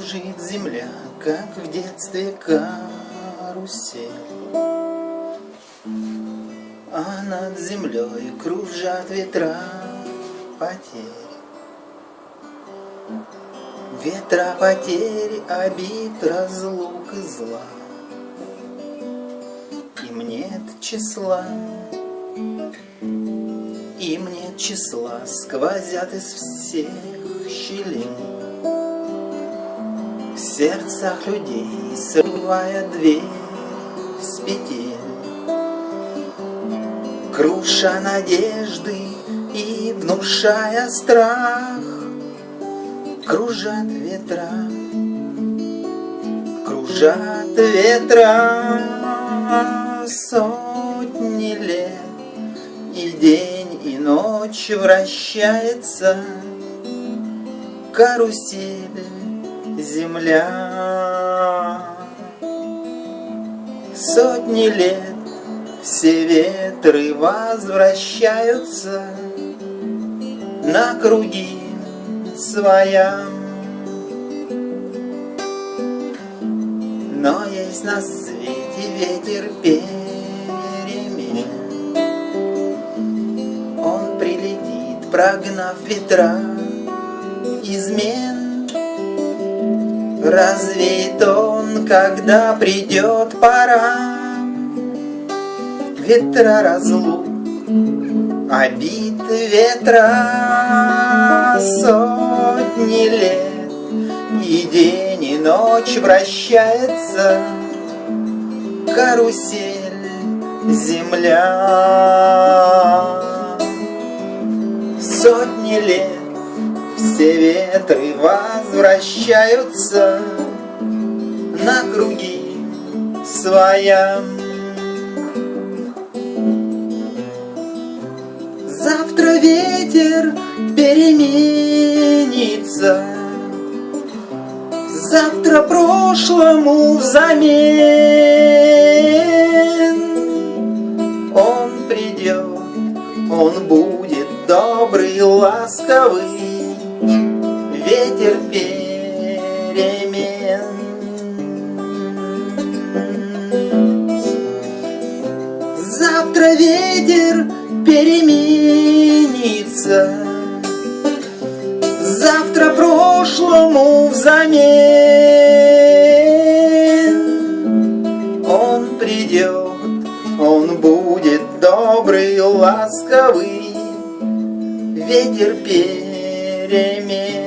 Кружит земля, как в детстве карусель, а над землей кружат ветра потерь. Ветра потерь, обид, разлук и зла. Им нет числа, им нет числа, сквозят из всех щелей в сердцах людей, срывая дверь с петель, круша надежды и внушая страх. Кружат ветра, сотни лет, и день, и ночь вращается карусель земля. Сотни лет все ветры возвращаются на круги своя. Но есть на свете ветер перемен, он прилетит, прогнав ветра измен. Развеет он, когда придет пора, ветра разлук, обид, ветра сотни лет, и день, и ночь вращается карусель земля. Сотни лет все ветры возвращаются на круги своя. Завтра ветер переменится, завтра прошлому взамен. Он придет, он будет добрый, ласковый, ветер перемен. Завтра ветер переменится, завтра прошлому взамен. Он придет, он будет добрый, ласковый, ветер перемен.